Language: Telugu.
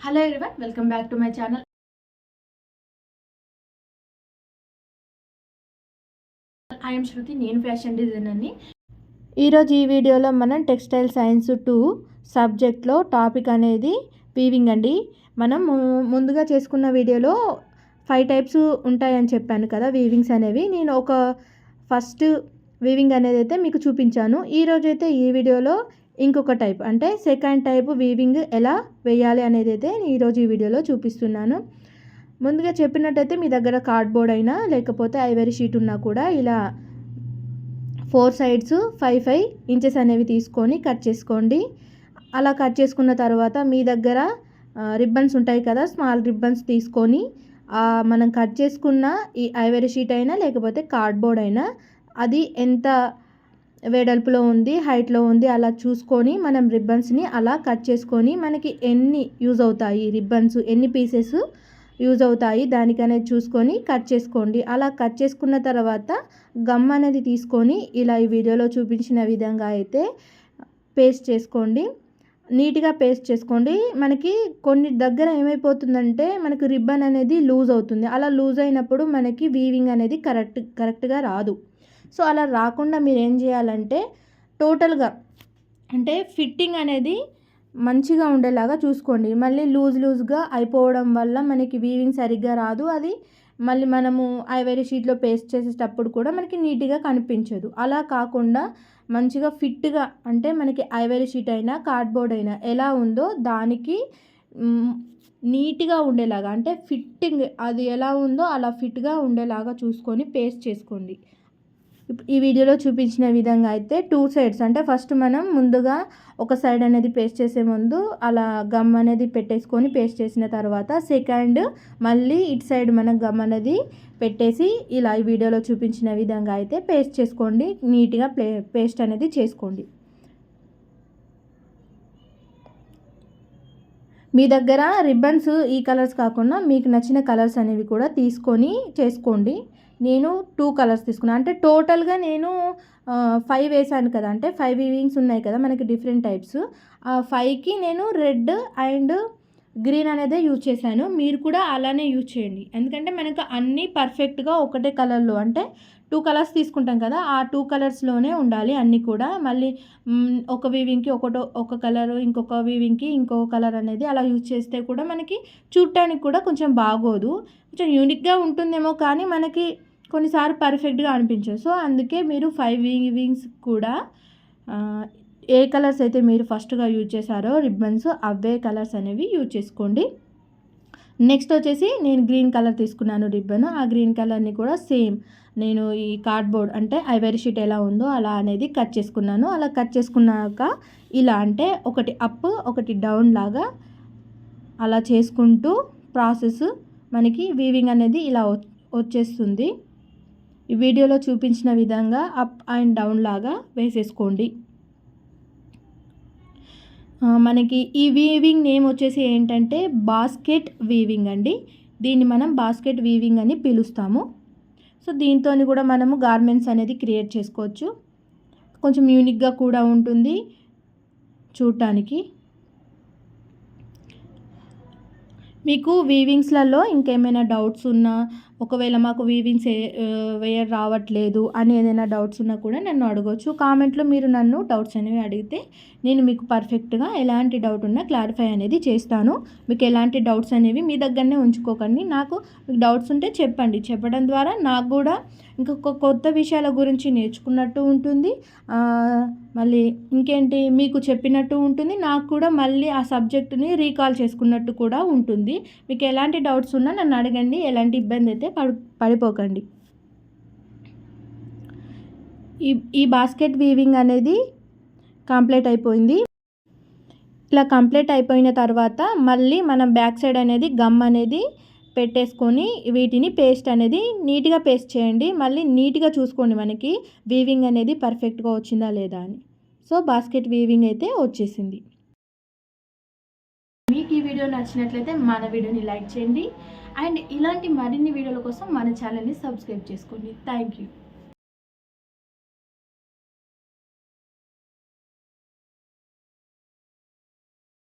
Hello everyone, welcome back to my channel. I am Shruti. నేను ఫ్యాషన్ డిజైనర్ని. ఈరోజు ఈ వీడియోలో మనం టెక్స్టైల్ సైన్స్ 2 సబ్జెక్ట్లో టాపిక్ అనేది వీవింగ్ అండి. మనం ముందుగా చేసుకున్న వీడియోలో 5 టైప్స్ ఉంటాయని చెప్పాను కదా వీవింగ్స్ అనేవి. నేను ఒక ఫస్ట్ వీవింగ్ అనేది అయితే మీకు చూపించాను. ఈరోజైతే ఈ వీడియోలో ఇంకొక టైప్ అంటే సెకండ్ టైప్ వీవింగ్ ఎలా వేయాలి అనేది అయితే ఈరోజు ఈ వీడియోలో చూపిస్తున్నాను. ముందుగా చెప్పినట్టయితే మీ దగ్గర కార్డ్బోర్డ్ అయినా లేకపోతే ఐవరీ షీట్ ఉన్నా కూడా ఇలా 4 సైడ్స్ 5 ఇంచెస్ అనేవి తీసుకొని కట్ చేసుకోండి. అలా కట్ చేసుకున్న తర్వాత మీ దగ్గర రిబ్బన్స్ ఉంటాయి కదా, స్మాల్ రిబ్బన్స్ తీసుకొని మనం కట్ చేసుకున్న ఈ ఐవరీ షీట్ అయినా లేకపోతే కార్డ్బోర్డ్ అయినా అది ఎంత వెడల్పులో ఉంది, హైట్లో ఉంది అలా చూసుకొని మనం రిబ్బన్స్ని అలా కట్ చేసుకొని మనకి ఎన్ని యూజ్ అవుతాయి, రిబ్బన్స్ ఎన్ని పీసెస్ యూజ్ అవుతాయి దానికనేది చూసుకొని కట్ చేసుకోండి. అలా కట్ చేసుకున్న తర్వాత గమ్ అనేది తీసుకొని ఇలా ఈ వీడియోలో చూపించిన విధంగా అయితే పేస్ట్ చేసుకోండి. నీట్గా పేస్ట్ చేసుకోండి. మనకి కొన్ని దగ్గర ఏమైపోతుందంటే మనకు రిబ్బన్ అనేది లూజ్ అవుతుంది. అలా లూజ్ అయినప్పుడు మనకి వీవింగ్ అనేది కరెక్ట్గా రాదు. సో అలా రాకుండా మీరు ఏం చేయాలంటే టోటల్గా అంటే ఫిట్టింగ్ అనేది మంచిగా ఉండేలాగా చూసుకోండి. మళ్ళీ లూజ్గా అయిపోవడం వల్ల మనకి వీవింగ్ సరిగ్గా రాదు. అది మళ్ళీ మనము ఐవరీ షీట్లో పేస్ట్ చేసేటప్పుడు కూడా మనకి నీట్గా కనిపించదు. అలా కాకుండా మంచిగా ఫిట్గా అంటే మనకి ఐవరీ షీట్ అయినా కార్డ్బోర్డ్ అయినా ఎలా ఉందో దానికి నీట్గా ఉండేలాగా అంటే ఫిట్టింగ్ అది ఎలా ఉందో అలా ఫిట్గా ఉండేలాగా చూసుకొని పేస్ట్ చేసుకోండి. ఈ వీడియోలో చూపించిన విధంగా అయితే 2 సైడ్స్ అంటే ఫస్ట్ మనం ముందుగా ఒక సైడ్ అనేది పేస్ట్ చేసే ముందు అలా గమ్ అనేది పెట్టేసుకొని పేస్ట్ చేసిన తర్వాత సెకండ్ మళ్ళీ ఇటు సైడ్ మనం గమ్ అనేది పెట్టేసి ఇలా ఈ వీడియోలో చూపించిన విధంగా అయితే పేస్ట్ చేసుకోండి. నీట్గా పేస్ట్ అనేది చేసుకోండి. మీ దగ్గర రిబ్బన్స్ ఈ కలర్స్ కాకుండా మీకు నచ్చిన కలర్స్ అనేవి కూడా తీసుకొని చేసుకోండి. నేను 2 కలర్స్ తీసుకున్నాను. అంటే టోటల్గా నేను 5 వేసాను కదా, అంటే 5 వీవింగ్స్ ఉన్నాయి కదా మనకి డిఫరెంట్ టైప్స్. ఆ 5కి నేను రెడ్ అండ్ గ్రీన్ అనేది యూజ్ చేశాను. మీరు కూడా అలానే యూజ్ చేయండి. ఎందుకంటే మనకు అన్నీ పర్ఫెక్ట్గా ఒకటే కలర్లో అంటే 2 కలర్స్ తీసుకుంటాం కదా, ఆ 2 కలర్స్లోనే ఉండాలి అన్నీ కూడా. మళ్ళీ ఒక వీవింగ్కి ఒక కలర్, ఇంకొక వీవింగ్కి ఇంకొక కలర్ అనేది అలా యూజ్ చేస్తే కూడా మనకి చూడటానికి కూడా కొంచెం బాగోదు. కొంచెం యూనిక్గా ఉంటుందేమో కానీ మనకి కొన్నిసార్లు పర్ఫెక్ట్గా అనిపించదు. సో అందుకే మీరు 5 వీవింగ్స్ కూడా ఏ కలర్స్ అయితే మీరు ఫస్ట్గా యూజ్ చేశారో రిబ్బన్స్ అవే కలర్స్ అనేవి యూజ్ చేసుకోండి. నెక్స్ట్ వచ్చేసి నేను గ్రీన్ కలర్ తీసుకున్నాను రిబ్బన్. ఆ గ్రీన్ కలర్ని కూడా సేమ్ నేను ఈ కార్డ్బోర్డ్ అంటే ఐవరీ షీట్ ఎలా ఉందో అలా అనేది కట్ చేసుకున్నాను. అలా కట్ చేసుకున్నాక ఇలా అంటే ఒకటి అప్ ఒకటి డౌన్ లాగా అలా చేసుకుంటూ ప్రాసెస్ మనకి వీవింగ్ అనేది ఇలా వచ్చేస్తుంది. ఈ వీడియోలో చూపించిన విధంగా అప్ అండ్ డౌన్ లాగా వేసేసుకోండి. మనకి ఈ వీవింగ్ నేమ్ వచ్చేసి ఏంటంటే బాస్కెట్ వీవింగ్ అండి. దీన్ని మనం బాస్కెట్ వీవింగ్ అని పిలుస్తాము. సో దీంతో కూడా మనము గార్మెంట్స్ అనేది క్రియేట్ చేసుకోవచ్చు. కొంచెం యూనిక్గా కూడా ఉంటుంది చూడటానికి. మీకు వీవింగ్స్లలో ఇంకేమైనా డౌట్స్ ఉన్నా, ఒకవేళ మాకు వీవింగ్స్ వేయడం రావట్లేదు అని ఏదైనా డౌట్స్ ఉన్నా కూడా నన్ను అడగవచ్చు. కామెంట్లో మీరు నన్ను డౌట్స్ అనేవి అడిగితే నేను మీకు పర్ఫెక్ట్గా ఎలాంటి డౌట్ ఉన్నా క్లారిఫై అనేది చేస్తాను. మీకు ఎలాంటి డౌట్స్ అనేవి మీ దగ్గరనే ఉంచుకోకండి. నాకు మీకు డౌట్స్ ఉంటే చెప్పండి. చెప్పడం ద్వారా నాకు కూడా ఇంకొక కొత్త విషయాల గురించి నేర్చుకున్నట్టు ఉంటుంది. మళ్ళీ ఇంకేంటి మీకు చెప్పినట్టు ఉంటుంది. నాకు కూడా మళ్ళీ ఆ సబ్జెక్టుని రీకాల్ చేసుకున్నట్టు కూడా ఉంటుంది. మీకు ఎలాంటి డౌట్స్ ఉన్నా నన్ను అడగండి. ఎలాంటి ఇబ్బంది అయితే పడిపోకండి. ఈ బాస్కెట్ వీవింగ్ అనేది కంప్లీట్ అయిపోయింది. ఇలా కంప్లీట్ అయిపోయిన తర్వాత మళ్ళీ మనం బ్యాక్ సైడ్ అనేది గమ్ అనేది పెట్టేసుకొని వీటిని పేస్ట్ అనేది నీట్గా పేస్ట్ చేయండి. మళ్ళీ నీట్గా చూసుకోండి మనకి వీవింగ్ అనేది పర్ఫెక్ట్గా వచ్చిందా లేదా అని. సో బాస్కెట్ వీవింగ్ అయితే వచ్చేసింది. మీకు ఈ వీడియో నచ్చినట్లయితే మన వీడియోని లైక్ చేయండి అండ్ ఇలాంటి మరిన్ని వీడియోల కోసం మన ఛానల్ని సబ్స్క్రైబ్ చేసుకోండి. Thank you.